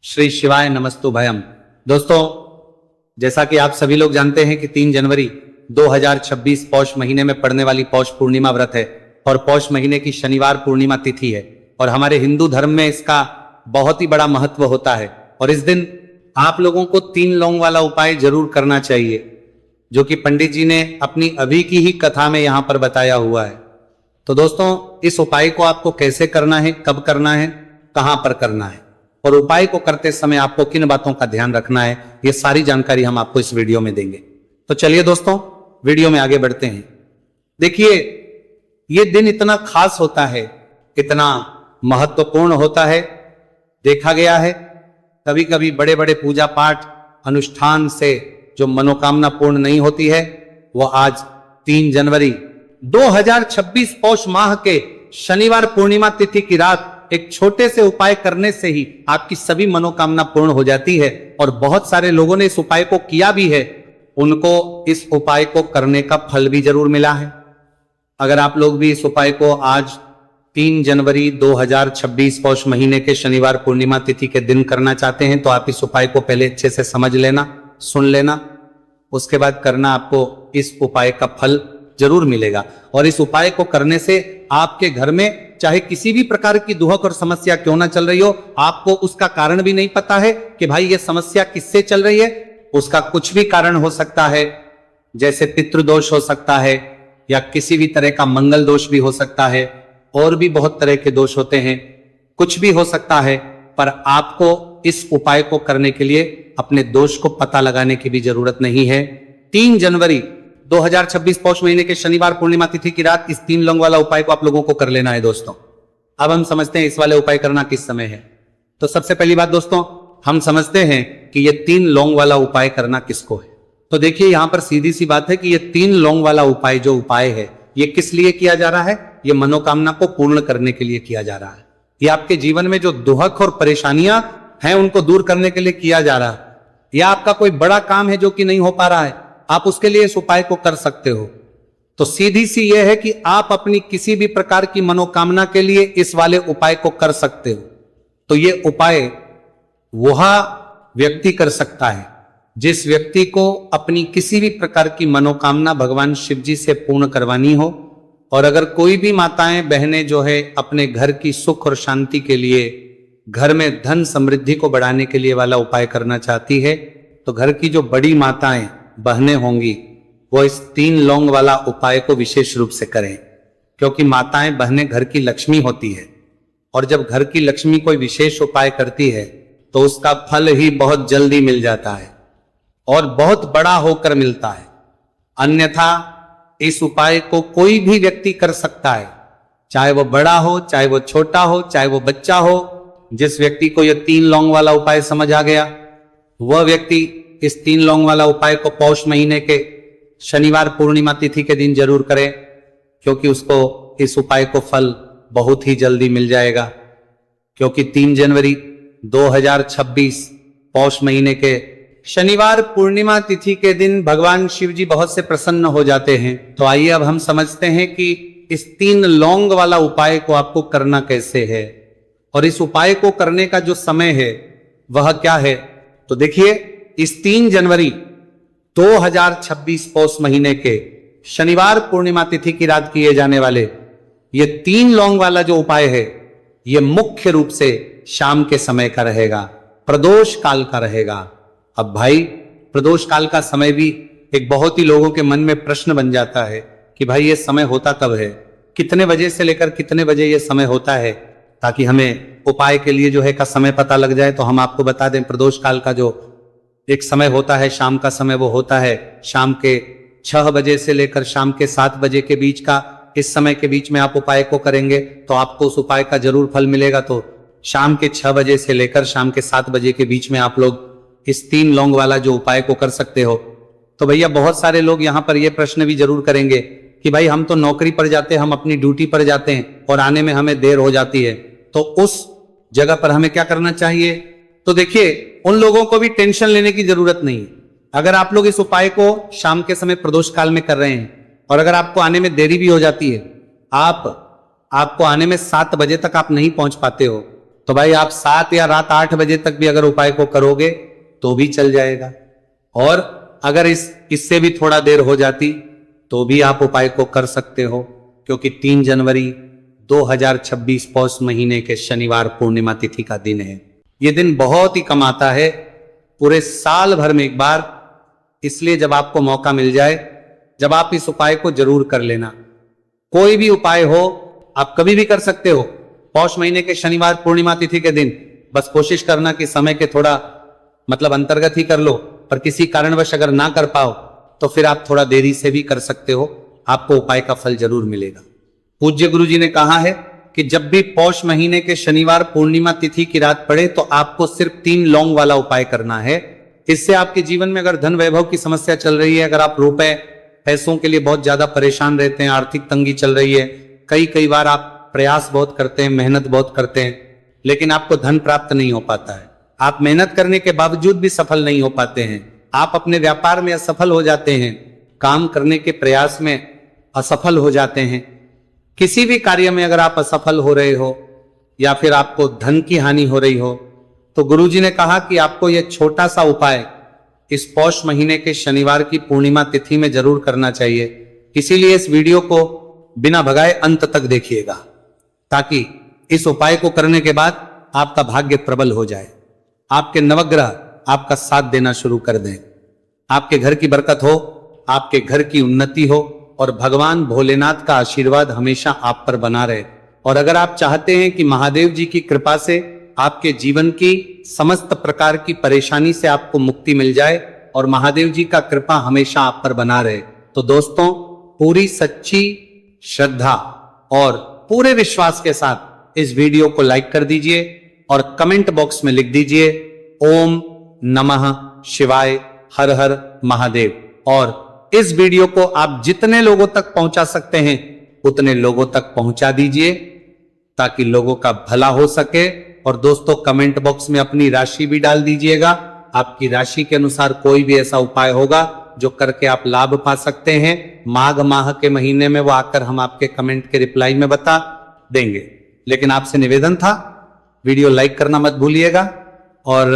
श्री शिवाय नमस्तु भयम। दोस्तों, जैसा कि आप सभी लोग जानते हैं कि 3 जनवरी 2026 पौष महीने में पड़ने वाली पौष पूर्णिमा व्रत है और पौष महीने की शनिवार पूर्णिमा तिथि है और हमारे हिंदू धर्म में इसका बहुत ही बड़ा महत्व होता है। और इस दिन आप लोगों को 3 लौंग वाला उपाय जरूर करना चाहिए, जो कि पंडित जी ने अपनी अभी की ही कथा में यहां पर बताया हुआ है। तो दोस्तों, इस उपाय को आपको कैसे करना है, कब करना है, कहां पर करना है और उपाय को करते समय आपको किन बातों का ध्यान रखना है, ये सारी जानकारी हम आपको इस वीडियो में देंगे। तो चलिए दोस्तों, वीडियो में आगे बढ़ते हैं। देखिए, ये दिन इतना खास होता है, इतना महत्वपूर्ण होता है। देखा गया है कभी कभी बड़े बड़े पूजा पाठ अनुष्ठान से जो मनोकामना पूर्ण नहीं होती है, वो आज 3 जनवरी 2026 पौष माह के शनिवार पूर्णिमा तिथि की रात एक छोटे से उपाय करने से ही आपकी सभी मनोकामना पूर्ण हो जाती है। और बहुत सारे लोगों ने इस उपाय को किया भी है, उनको इस उपाय को करने का फल भी जरूर मिला है। अगर आप लोग भी इस उपाय को आज 3 जनवरी 2026 पौष महीने के शनिवार पूर्णिमा तिथि के दिन करना चाहते हैं, तो आप इस उपाय को पहले अच्छे से समझ लेना, सुन लेना, उसके बाद करना। आपको इस उपाय का फल जरूर मिलेगा। और इस उपाय को करने से आपके घर में चाहे किसी भी प्रकार की दुहक और समस्या क्यों ना चल रही हो, आपको उसका कारण भी नहीं पता है कि भाई ये समस्या किससे चल रही है, उसका कुछ भी कारण हो सकता है। जैसे पितृदोष हो सकता है या किसी भी तरह का मंगल दोष भी हो सकता है, और भी बहुत तरह के दोष होते हैं, कुछ भी हो सकता है। पर आपको इस उपाय को करने के लिए अपने दोष को पता लगाने की भी जरूरत नहीं है। 3 जनवरी 2026 पौष महीने के शनिवार पूर्णिमा तिथि की रात इस 3 लौंग वाला उपाय को आप लोगों को कर लेना है। दोस्तों, अब हम समझते हैं इस वाले उपाय करना किस समय है। तो सबसे पहली बात दोस्तों, हम समझते हैं कि ये 3 लौंग वाला उपाय करना किसको है। तो देखिए, यहां पर सीधी सी बात है कि ये 3 लौंग वाला उपाय जो उपाय है, ये किस लिए किया जा रहा है? ये मनोकामना को पूर्ण करने के लिए किया जा रहा है। ये आपके जीवन में जो दुहक और परेशानियां हैं, उनको दूर करने के लिए किया जा रहा है। या आपका कोई बड़ा काम है जो कि नहीं हो पा रहा है, आप उसके लिए इस उपाय को कर सकते हो। तो सीधी सी यह है कि आप अपनी किसी भी प्रकार की मनोकामना के लिए इस वाले उपाय को कर सकते हो। तो ये उपाय वह व्यक्ति कर सकता है जिस व्यक्ति को अपनी किसी भी प्रकार की मनोकामना भगवान शिव जी से पूर्ण करवानी हो। और अगर कोई भी माताएं बहनें जो है अपने घर की सुख और शांति के लिए, घर में धन समृद्धि को बढ़ाने के लिए वाला उपाय करना चाहती है, तो घर की जो बड़ी माताएं बहनें होंगी, वो इस 3 लौंग वाला उपाय को विशेष रूप से करें। क्योंकि माताएं बहनें घर की लक्ष्मी होती है, और जब घर की लक्ष्मी कोई विशेष उपाय करती है तो उसका फल ही बहुत जल्दी मिल जाता है और बहुत बड़ा होकर मिलता है। अन्यथा इस उपाय को कोई भी व्यक्ति कर सकता है, चाहे वो बड़ा हो, चाहे वो छोटा हो, चाहे वो बच्चा हो। जिस व्यक्ति को यह 3 लौंग वाला उपाय समझ आ गया, वह व्यक्ति इस 3 लौंग वाला उपाय को पौष महीने के शनिवार पूर्णिमा तिथि के दिन जरूर करे, क्योंकि उसको इस उपाय को फल बहुत ही जल्दी मिल जाएगा। क्योंकि 3 जनवरी 2026 पौष महीने के शनिवार पूर्णिमा तिथि के दिन भगवान शिव जी बहुत से प्रसन्न हो जाते हैं। तो आइए अब हम समझते हैं कि इस 3 लौंग वाला उपाय को आपको करना कैसे है और इस उपाय को करने का जो समय है वह क्या है। तो देखिए, इस 3 जनवरी 2026 पौष महीने के शनिवार पूर्णिमा तिथि की रात किए जाने वाले ये 3 लौंग वाला जो उपाय है, ये मुख्य रूप से शाम के समय का रहेगा, प्रदोष काल का रहेगा। अब भाई, प्रदोष काल का समय भी एक बहुत ही लोगों के मन में प्रश्न बन जाता है कि भाई ये समय होता कब है, कितने बजे से लेकर कितने बजे ये समय होता है, ताकि हमें उपाय के लिए जो है का समय पता लग जाए। तो हम आपको बता दें, प्रदोष काल का जो एक समय होता है, शाम का समय, वो होता है शाम के 6 बजे से लेकर शाम के 7 बजे के बीच का। इस समय के बीच में आप उपाय को करेंगे तो आपको उस उपाय का जरूर फल मिलेगा। तो शाम के 6 बजे से लेकर शाम के 7 बजे के बीच में आप लोग इस 3 लौंग वाला जो उपाय को कर सकते हो। तो भैया, बहुत सारे लोग यहाँ पर ये प्रश्न भी जरूर करेंगे कि भाई हम तो नौकरी पर जाते हैं, हम अपनी ड्यूटी पर जाते हैं और आने में हमें देर हो जाती है, तो उस जगह पर हमें क्या करना चाहिए। तो देखिए, उन लोगों को भी टेंशन लेने की जरूरत नहीं। अगर आप लोग इस उपाय को शाम के समय प्रदोष काल में कर रहे हैं और अगर आपको आने में देरी भी हो जाती है, आपको आने में 7 बजे तक आप नहीं पहुंच पाते हो, तो भाई आप 7 या रात 8 बजे तक भी अगर उपाय को करोगे तो भी चल जाएगा। और अगर इससे भी थोड़ा देर हो जाती तो भी आप उपाय को कर सकते हो, क्योंकि 3 जनवरी 2026 पौष महीने के शनिवार पूर्णिमा तिथि का दिन है। यह दिन बहुत ही कम आता है, पूरे साल भर में एक बार। इसलिए जब आपको मौका मिल जाए, जब आप इस उपाय को जरूर कर लेना। कोई भी उपाय हो आप कभी भी कर सकते हो, पौष महीने के शनिवार पूर्णिमा तिथि के दिन। बस कोशिश करना कि समय के थोड़ा अंतर्गत ही कर लो, पर किसी कारणवश अगर ना कर पाओ तो फिर आप थोड़ा देरी से भी कर सकते हो, आपको उपाय का फल जरूर मिलेगा। पूज्य गुरु जी ने कहा है कि जब भी पौष महीने के शनिवार पूर्णिमा तिथि की रात पड़े तो आपको सिर्फ 3 लौंग वाला उपाय करना है। इससे आपके जीवन में अगर धन वैभव की समस्या चल रही है, अगर आप रुपए पैसों के लिए बहुत ज्यादा परेशान रहते हैं, आर्थिक तंगी चल रही है, कई बार आप प्रयास बहुत करते हैं, मेहनत बहुत करते हैं, लेकिन आपको धन प्राप्त नहीं हो पाता है, आप मेहनत करने के बावजूद भी सफल नहीं हो पाते हैं, आप अपने व्यापार में असफल हो जाते हैं, काम करने के प्रयास में असफल हो जाते हैं, किसी भी कार्य में अगर आप असफल हो रहे हो या फिर आपको धन की हानि हो रही हो, तो गुरुजी ने कहा कि आपको यह छोटा सा उपाय इस पौष महीने के शनिवार की पूर्णिमा तिथि में जरूर करना चाहिए। इसीलिए इस वीडियो को बिना भगाए अंत तक देखिएगा, ताकि इस उपाय को करने के बाद आपका भाग्य प्रबल हो जाए, आपके नवग्रह आपका साथ देना शुरू कर दें, आपके घर की बरकत हो, आपके घर की उन्नति हो और भगवान भोलेनाथ का आशीर्वाद हमेशा आप पर बना रहे। और अगर आप चाहते हैं कि महादेव जी की कृपा से आपके जीवन की समस्त प्रकार की परेशानी से आपको मुक्ति मिल जाए और महादेव जी का कृपा हमेशा आप पर बना रहे, तो दोस्तों पूरी सच्ची श्रद्धा और पूरे विश्वास के साथ इस वीडियो को लाइक कर दीजिए और कमेंट बॉक्स में लिख दीजिए ओम नमः शिवाय, हर हर महादेव। और इस वीडियो को आप जितने लोगों तक पहुंचा सकते हैं उतने लोगों तक पहुंचा दीजिए, ताकि लोगों का भला हो सके। और दोस्तों कमेंट बॉक्स में अपनी राशि भी डाल दीजिएगा, आपकी राशि के अनुसार कोई भी ऐसा उपाय होगा जो करके आप लाभ पा सकते हैं। माघ माह के महीने में वो आकर हम आपके कमेंट के रिप्लाई में बता देंगे। लेकिन आपसे निवेदन था, वीडियो लाइक करना मत भूलिएगा। और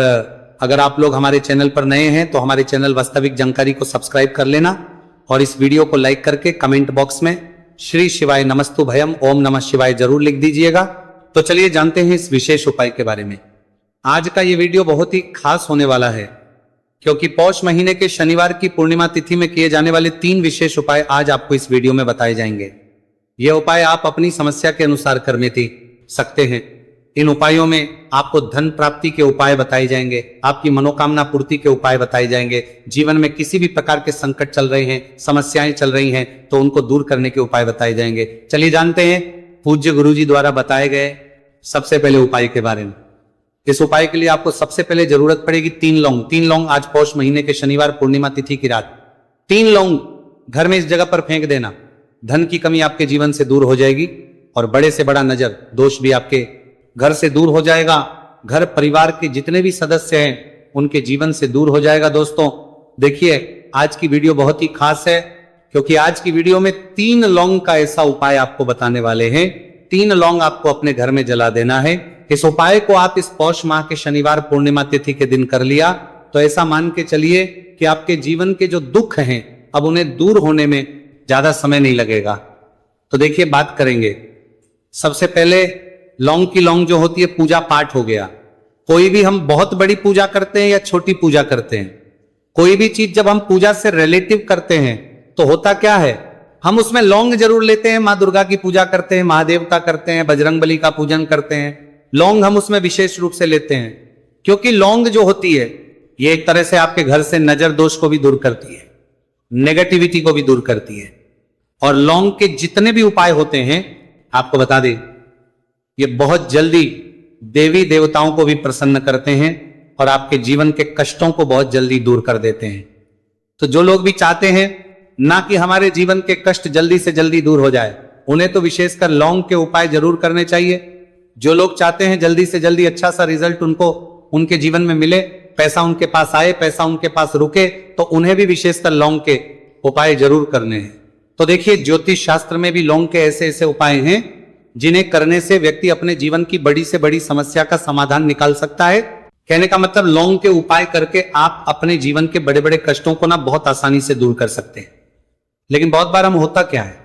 अगर आप लोग हमारे चैनल पर नए हैं तो हमारे चैनल वास्तविक जानकारी को सब्सक्राइब कर लेना और इस वीडियो को लाइक करके कमेंट बॉक्स में श्री शिवाय नमस्तु भयम ओम नमः शिवाय जरूर लिख दीजिएगा। तो चलिए जानते हैं इस विशेष उपाय के बारे में। आज का ये वीडियो बहुत ही खास होने वाला है, क्योंकि पौष महीने के शनिवार की पूर्णिमा तिथि में किए जाने वाले 3 विशेष उपाय आज आपको इस वीडियो में बताए जाएंगे। ये उपाय आप अपनी समस्या के अनुसार कर सकते हैं। इन उपायों में आपको धन प्राप्ति के उपाय बताए जाएंगे, आपकी मनोकामना पूर्ति के उपाय बताए जाएंगे, जीवन में किसी भी प्रकार के संकट चल रहे हैं, समस्याएं चल रही हैं तो उनको दूर करने के उपाय बताए जाएंगे। चलिए जानते हैं पूज्य गुरु जी द्वारा बताए गए सबसे पहले उपाय के बारे में। इस उपाय के लिए आपको सबसे पहले जरूरत पड़ेगी 3 लौंग। 3 लौंग आज पौष महीने के शनिवार पूर्णिमा तिथि की रात 3 लौंग घर में इस जगह पर फेंक देना। धन की कमी आपके जीवन से दूर हो जाएगी और बड़े से बड़ा नजर दोष भी आपके घर से दूर हो जाएगा। घर परिवार के जितने भी सदस्य हैं उनके जीवन से दूर हो जाएगा। दोस्तों देखिए आज की वीडियो बहुत ही खास है, क्योंकि आज की वीडियो में 3 लौंग का ऐसा उपाय आपको बताने वाले हैं। 3 लौंग आपको अपने घर में जला देना है। इस उपाय को आप इस पौष माह के शनिवार पूर्णिमा तिथि के दिन कर लिया तो ऐसा मान के चलिए कि आपके जीवन के जो दुख हैं अब उन्हें दूर होने में ज्यादा समय नहीं लगेगा। तो देखिए बात करेंगे। सबसे पहले लौंग की लौंग जो होती है पूजा पाठ हो गया। कोई भी हम बहुत बड़ी पूजा करते हैं या छोटी पूजा करते हैं, कोई भी चीज जब हम पूजा से रिलेटिव करते हैं तो होता क्या है, हम उसमें लौंग जरूर लेते हैं। माँ दुर्गा की पूजा करते हैं, महादेव का करते हैं, बजरंगबली का पूजन करते हैं, लौंग हम उसमें विशेष रूप से लेते हैं, क्योंकि लौंग जो होती है ये एक तरह से आपके घर से नजर दोष को भी दूर करती है, नेगेटिविटी को भी दूर करती है। और लौंग के जितने भी उपाय होते हैं आपको बता दें ये बहुत जल्दी देवी देवताओं को भी प्रसन्न करते हैं और आपके जीवन के कष्टों को बहुत जल्दी दूर कर देते हैं। तो जो लोग भी चाहते हैं ना कि हमारे जीवन के कष्ट जल्दी से जल्दी दूर हो जाए, उन्हें तो विशेषकर लौंग के उपाय जरूर करने चाहिए। जो लोग चाहते हैं जल्दी से जल्दी अच्छा सा रिजल्ट उनको उनके जीवन में मिले, पैसा उनके पास आए, पैसा उनके पास रुके, तो उन्हें भी विशेषकर लौंग के उपाय जरूर करने हैं। तो देखिए ज्योतिष शास्त्र में भी लौंग के ऐसे ऐसे उपाय हैं जिन्हें करने से व्यक्ति अपने जीवन की बड़ी से बड़ी समस्या का समाधान निकाल सकता है। कहने का मतलब लौंग के उपाय करके आप अपने जीवन के बड़े बड़े कष्टों को ना बहुत आसानी से दूर कर सकते हैं। लेकिन बहुत बार हम होता क्या है,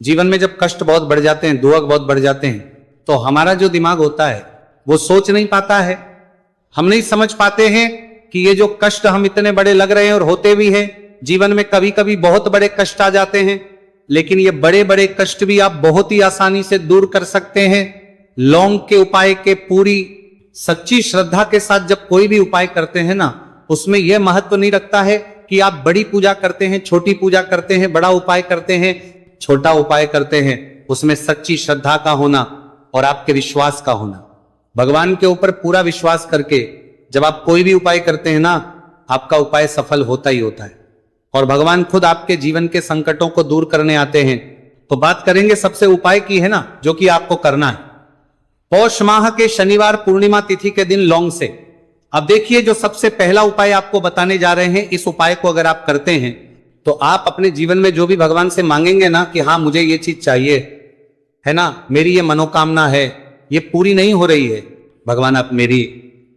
जीवन में जब कष्ट बहुत बढ़ जाते हैं, दुख बहुत बढ़ जाते हैं, तो हमारा जो दिमाग होता है वो सोच नहीं पाता है। हम नहीं समझ पाते हैं कि ये जो कष्ट हम इतने बड़े लग रहे हैं और होते भी हैं, जीवन में कभी कभी बहुत बड़े कष्ट आ जाते हैं, लेकिन ये बड़े बड़े कष्ट भी आप बहुत ही आसानी से दूर कर सकते हैं लौंग के उपाय के। पूरी सच्ची श्रद्धा के साथ जब कोई भी उपाय करते हैं ना, उसमें यह महत्व नहीं रखता है कि आप बड़ी पूजा करते हैं, छोटी पूजा करते हैं, बड़ा उपाय करते हैं, छोटा उपाय करते हैं। उसमें सच्ची श्रद्धा का होना और आपके विश्वास का होना, भगवान के ऊपर पूरा विश्वास करके जब आप कोई भी उपाय करते हैं ना, आपका उपाय सफल होता ही होता है और भगवान खुद आपके जीवन के संकटों को दूर करने आते हैं। तो बात करेंगे सबसे उपाय की है ना, जो कि आपको करना है पौष माह के शनिवार पूर्णिमा तिथि के दिन लौंग से। अब देखिए, जो सबसे पहला उपाय आपको बताने जा रहे हैं, इस उपाय को अगर आप करते हैं तो आप अपने जीवन में जो भी भगवान से मांगेंगे ना कि हाँ मुझे ये चीज चाहिए है ना, मेरी ये मनोकामना है, ये पूरी नहीं हो रही है, भगवान आप मेरी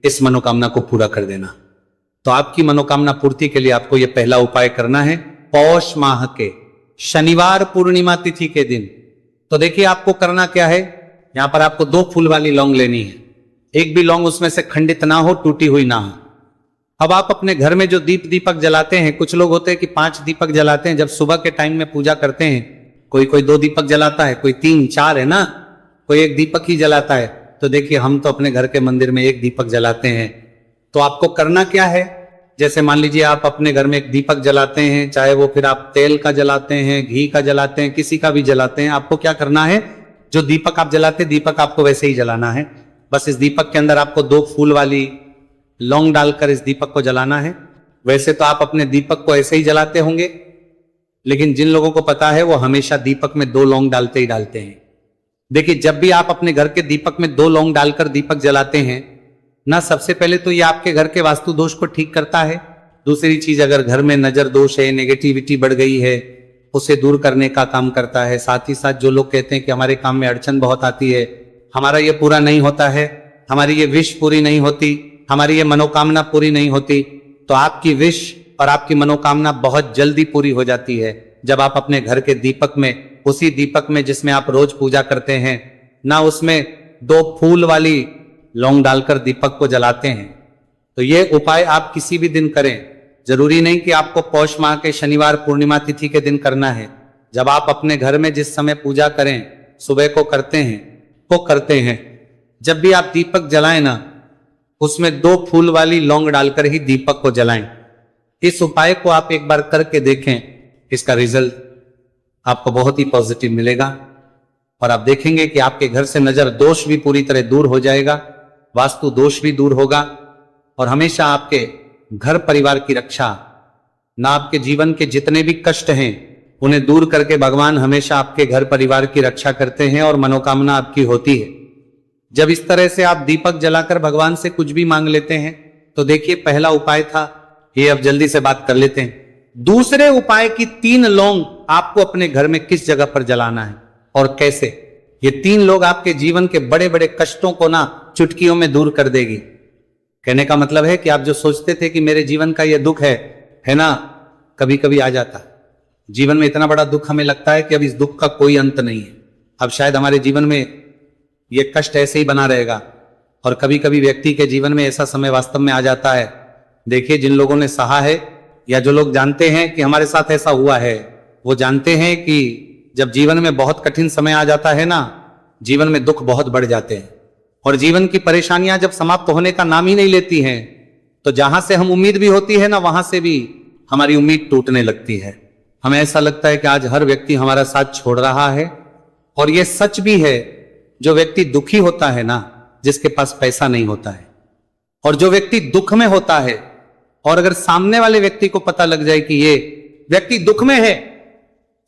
इस मनोकामना को पूरा कर देना। तो आपकी मनोकामना पूर्ति के लिए आपको यह पहला उपाय करना है पौष माह के शनिवार पूर्णिमा तिथि के दिन। तो देखिए आपको करना क्या है, यहां पर आपको 2 फूल वाली लौंग लेनी है, एक भी लौंग उसमें से खंडित ना हो, टूटी हुई ना हो। अब आप अपने घर में जो दीपक जलाते हैं, कुछ लोग होते हैं कि 5 दीपक जलाते हैं जब सुबह के टाइम में पूजा करते हैं, कोई 2 दीपक जलाता है, कोई 3 4 है ना, कोई 1 दीपक ही जलाता है। तो देखिए हम तो अपने घर के मंदिर में 1 दीपक जलाते हैं। तो आपको करना क्या है, जैसे मान लीजिए आप अपने घर में 1 दीपक जलाते हैं, चाहे वो फिर आप तेल का जलाते हैं, घी का जलाते हैं, किसी का भी जलाते हैं, आपको क्या करना है, जो दीपक आप जलाते हैं दीपक आपको वैसे ही जलाना है। बस इस दीपक के अंदर आपको 2 फूल वाली लौंग डालकर इस दीपक को जलाना है। वैसे तो आप अपने दीपक को ऐसे ही जलाते होंगे, लेकिन जिन लोगों को पता है वो हमेशा दीपक में 2 लौंग डालते ही डालते हैं। देखिए जब भी आप अपने घर के दीपक में 2 लौंग डालकर दीपक जलाते हैं ना, सबसे पहले तो ये आपके घर के वास्तु दोष को ठीक करता है। दूसरी चीज, अगर घर में नजर दोष है, नेगेटिविटी बढ़ गई है, उसे दूर करने का काम करता है। साथ ही साथ जो लोग कहते हैं कि हमारे काम में अड़चन बहुत आती है, हमारा ये पूरा नहीं होता है, हमारी ये विश पूरी नहीं होती, हमारी ये मनोकामना पूरी नहीं होती, तो आपकी विश और आपकी मनोकामना बहुत जल्दी पूरी हो जाती है जब आप अपने घर के दीपक में, उसी दीपक में जिसमें आप रोज पूजा करते हैं ना, उसमें 2 फूल वाली लौंग डालकर दीपक को जलाते हैं। तो ये उपाय आप किसी भी दिन करें, जरूरी नहीं कि आपको पौष माह के शनिवार पूर्णिमा तिथि के दिन करना है। जब आप अपने घर में जिस समय पूजा करें, सुबह को करते हैं, वो करते हैं। जब भी आप दीपक जलाएं ना, उसमें 2 फूल वाली लौंग डालकर ही दीपक को जलाएं। इस उपाय को आप एक बार करके देखें, इसका रिजल्ट आपको बहुत ही पॉजिटिव मिलेगा और आप देखेंगे कि आपके घर से नजर दोष भी पूरी तरह दूर हो जाएगा, वास्तु दोष भी दूर होगा और हमेशा आपके घर परिवार की रक्षा, ना आपके जीवन के जितने भी कष्ट हैं उन्हें दूर करके भगवान हमेशा आपके घर परिवार की रक्षा करते हैं और मनोकामना आपकी होती है। जब इस तरह से आप दीपक जलाकर भगवान से कुछ भी मांग लेते हैं, तो देखिए पहला उपाय था ये, अब जल्दी से बात कर लेते हैं। दूसरे उपाय की 3 लौंग आपको अपने घर में किस जगह पर जलाना है और कैसे। ये 3 लोग आपके जीवन के बड़े बड़े कष्टों को ना चुटकियों में दूर कर देगी। कहने का मतलब है कि आप जो सोचते थे कि मेरे जीवन का ये दुख है ना, कभी कभी आ जाता है जीवन में इतना बड़ा दुख, हमें लगता है कि अब इस दुख का कोई अंत नहीं है, अब शायद हमारे जीवन में ये कष्ट ऐसे ही बना रहेगा। और कभी कभी व्यक्ति के जीवन में ऐसा समय वास्तव में आ जाता है। देखिए जिन लोगों ने सहा है या जो लोग जानते हैं कि हमारे साथ ऐसा हुआ है, वो जानते हैं कि जब जीवन में बहुत कठिन समय आ जाता है ना, जीवन में दुख बहुत बढ़ जाते हैं और जीवन की परेशानियां जब समाप्त होने का नाम ही नहीं लेती हैं, तो जहां से हम उम्मीद भी होती है ना, वहां से भी हमारी उम्मीद टूटने लगती है। हमें ऐसा लगता है कि आज हर व्यक्ति हमारा साथ छोड़ रहा है। और यह सच भी है, जो व्यक्ति दुखी होता है ना, जिसके पास पैसा नहीं होता है, और जो व्यक्ति दुख में होता है, और अगर सामने वाले व्यक्ति को पता लग जाए कि ये व्यक्ति दुख में है,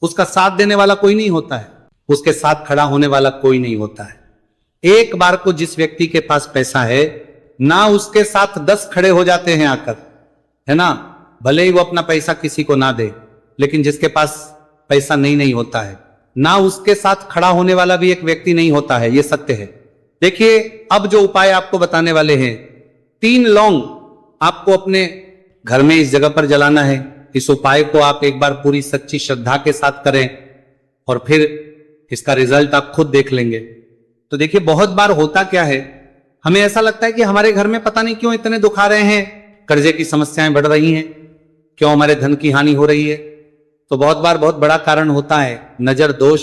उसका साथ देने वाला कोई नहीं होता है, उसके साथ खड़ा होने वाला कोई नहीं होता है। एक बार को जिस व्यक्ति के पास पैसा है ना, उसके साथ 10 खड़े हो जाते हैं आकर, है ना, भले ही वो अपना पैसा किसी को ना दे, लेकिन जिसके पास पैसा नहीं होता है ना उसके साथ खड़ा होने वाला भी एक व्यक्ति नहीं होता है, ये सत्य है। देखिए, अब जो उपाय आपको बताने वाले हैं, 3 लौंग आपको अपने घर में इस जगह पर जलाना है। इस उपाय को आप एक बार पूरी सच्ची श्रद्धा के साथ करें और फिर इसका रिजल्ट आप खुद देख लेंगे। तो देखिए, बहुत बार होता क्या है, हमें ऐसा लगता है कि हमारे घर में पता नहीं क्यों इतने दुख आ रहे हैं, कर्जे की समस्याएं बढ़ रही हैं, क्यों हमारे धन की हानि हो रही है। तो बहुत बार बहुत बड़ा कारण होता है नजर दोष।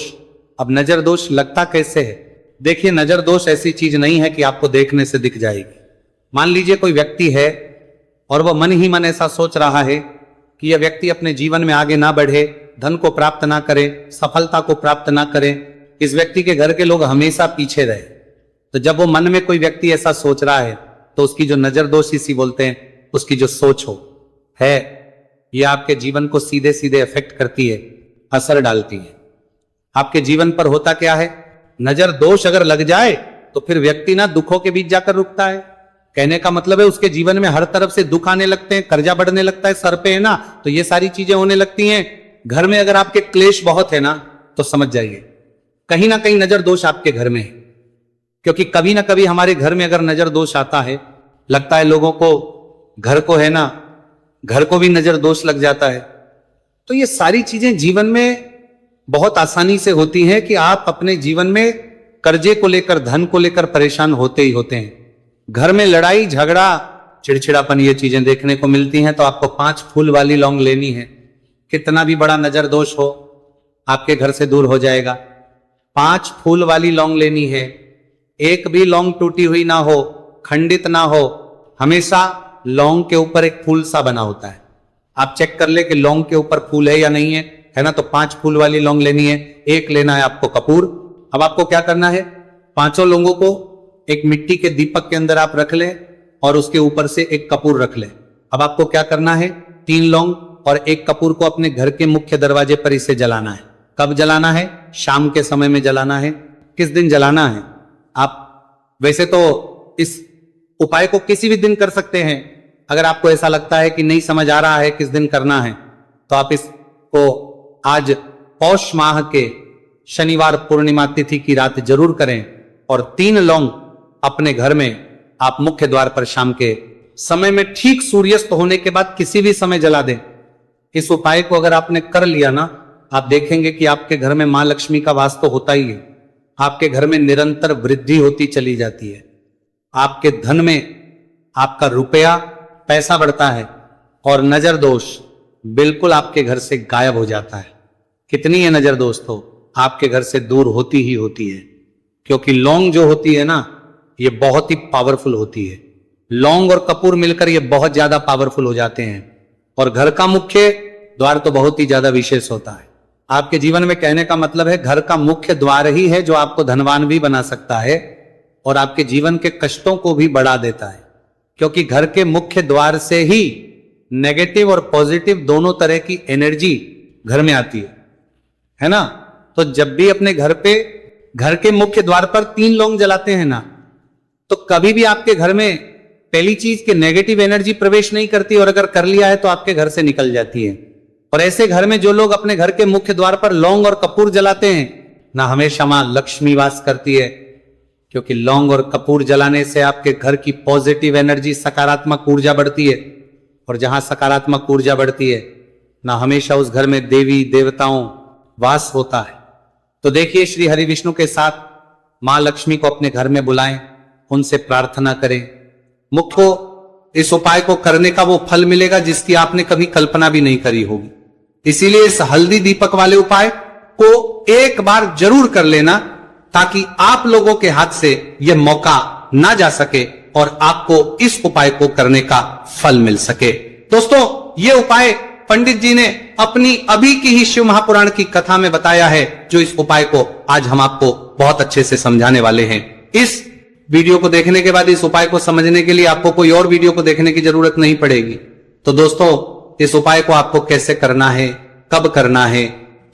अब नजर दोष लगता कैसे है? देखिए, नजर दोष ऐसी चीज नहीं है कि आपको देखने से दिख जाएगी। मान लीजिए कोई व्यक्ति है और वह मन ही मन ऐसा सोच रहा है कि यह व्यक्ति अपने जीवन में आगे ना बढ़े, धन को प्राप्त ना करे, सफलता को प्राप्त ना करे, इस व्यक्ति के घर के लोग हमेशा पीछे रहे। तो जब वो मन में कोई व्यक्ति ऐसा सोच रहा है तो उसकी जो नजर दोष इसी बोलते हैं, उसकी जो सोच हो है, ये आपके जीवन को सीधे सीधे इफेक्ट करती है, असर डालती है। आपके जीवन पर होता क्या है, नजर दोष अगर लग जाए तो फिर व्यक्ति ना दुखों के बीच जाकर रुकता है। कहने का मतलब है उसके जीवन में हर तरफ से दुख आने लगते हैं, कर्जा बढ़ने लगता है, सर पे है ना, तो ये सारी चीजें होने लगती हैं। घर में अगर आपके क्लेश बहुत है ना, तो समझ जाइए कहीं ना कहीं नजर दोष आपके घर में है। क्योंकि कभी ना कभी हमारे घर में अगर नजर दोष आता है, लगता है लोगों को, घर को है ना, घर को भी नजर दोष लग जाता है। तो ये सारी चीजें जीवन में बहुत आसानी से होती हैं कि आप अपने जीवन में कर्जे को लेकर, धन को लेकर परेशान होते ही होते हैं। घर में लड़ाई झगड़ा, चिड़चिड़ापन, ये चीजें देखने को मिलती हैं। तो आपको 5 फूल वाली लौंग लेनी है। कितना भी बड़ा नजर दोष हो, आपके घर से दूर हो जाएगा। 5 फूल वाली लौंग लेनी है। एक भी लौंग टूटी हुई ना हो, खंडित ना हो, हमेशा लौंग के ऊपर एक फूल सा बना होता है। आप चेक कर ले कि लौंग के ऊपर फूल है या नहीं है ना। तो 5 फूल वाली लौंग लेनी है। एक लेना है आपको कपूर। अब आपको क्या करना है, 5 लौंगों को एक मिट्टी के दीपक के अंदर आप रख ले और उसके ऊपर से एक कपूर रख ले। अब आपको क्या करना है, 3 लौंग और एक कपूर को अपने घर के मुख्य दरवाजे पर इसे जलाना है। कब जलाना है? शाम के समय में जलाना है। किस दिन जलाना है? आप वैसे तो इस उपाय को किसी भी दिन कर सकते हैं। अगर आपको ऐसा लगता है कि नहीं समझ आ रहा है किस दिन करना है, तो आप इसको आज पौष माह के शनिवार पूर्णिमा तिथि की रात जरूर करें और 3 लौंग अपने घर में आप मुख्य द्वार पर शाम के समय में ठीक सूर्यास्त होने के बाद किसी भी समय जला दें। इस उपाय को अगर आपने कर लिया ना, आप देखेंगे कि आपके घर में मां लक्ष्मी का वास तो होता ही है। आपके घर में निरंतर वृद्धि होती चली जाती है। आपके धन में आपका रुपया, पैसा बढ़ता है और नजर दोष बिल्कुल आपके घर से गायब हो जाता है। कितनी है नजर दोष तो आपके घर से दूर होती ही होती है। क्योंकि लौंग जो होती है ना, ये बहुत ही पावरफुल होती है। लौंग और कपूर मिलकर ये बहुत ज्यादा पावरफुल हो जाते हैं। और घर का मुख्य द्वार तो बहुत ही ज्यादा विशेष होता है। आपके जीवन में कहने का मतलब है घर का मुख्य द्वार ही है जो आपको धनवान भी बना सकता है और आपके जीवन के कष्टों को भी बढ़ा देता है। क्योंकि घर के मुख्य द्वार से ही नेगेटिव और पॉजिटिव दोनों तरह की एनर्जी घर में आती है ना। तो जब भी अपने घर पे, घर के मुख्य द्वार पर 3 लौंग जलाते हैं ना, तो कभी भी आपके घर में पहली चीज के नेगेटिव एनर्जी प्रवेश नहीं करती और अगर कर लिया है तो आपके घर से निकल जाती है। और ऐसे घर में जो लोग अपने घर के मुख्य द्वार पर लौंग और कपूर जलाते हैं ना, हमेशा मां लक्ष्मी वास करती है। क्योंकि लौंग और कपूर जलाने से आपके घर की पॉजिटिव एनर्जी, सकारात्मक ऊर्जा बढ़ती है और जहां सकारात्मक ऊर्जा बढ़ती है ना, हमेशा उस घर में देवी देवताओं वास होता है। तो देखिए, श्री हरि विष्णु के साथ मां लक्ष्मी को अपने घर में बुलाएं, उनसे प्रार्थना करें। मुख्य इस उपाय को करने का वो फल मिलेगा जिसकी आपने कभी कल्पना भी नहीं करी होगी। इसीलिए इस हल्दी दीपक वाले उपाय को एक बार जरूर कर लेना, ताकि आप लोगों के हाथ से यह मौका ना जा सके और आपको इस उपाय को करने का फल मिल सके। दोस्तों, यह उपाय पंडित जी ने अपनी अभी की ही शिव महापुराण की कथा में बताया है, जो इस उपाय को आज हम आपको बहुत अच्छे से समझाने वाले हैं। इस वीडियो को देखने के बाद इस उपाय को समझने के लिए आपको कोई और वीडियो को देखने की जरूरत नहीं पड़ेगी। तो दोस्तों, इस उपाय को आपको कैसे करना है, कब करना है,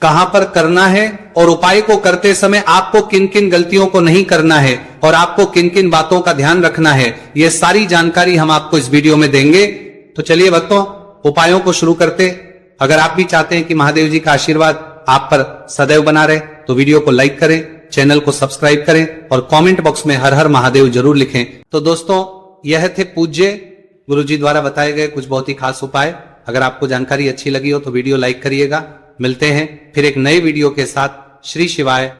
कहां पर करना है और उपाय को करते समय आपको किन किन गलतियों को नहीं करना है और आपको किन किन बातों का ध्यान रखना है, यह सारी जानकारी हम आपको इस वीडियो में देंगे। तो चलिए भक्तों, उपायों को शुरू करते। अगर आप भी चाहते हैं कि महादेव जी का आशीर्वाद आप पर सदैव बना रहे, तो वीडियो को लाइक करें, चैनल को सब्सक्राइब करें और कमेंट बॉक्स में हर हर महादेव जरूर लिखें। तो दोस्तों, यह थे पूज्य गुरुजी द्वारा बताए गए कुछ बहुत ही खास उपाय। अगर आपको जानकारी अच्छी लगी हो तो वीडियो लाइक करिएगा। मिलते हैं फिर एक नए वीडियो के साथ। श्री शिवाय।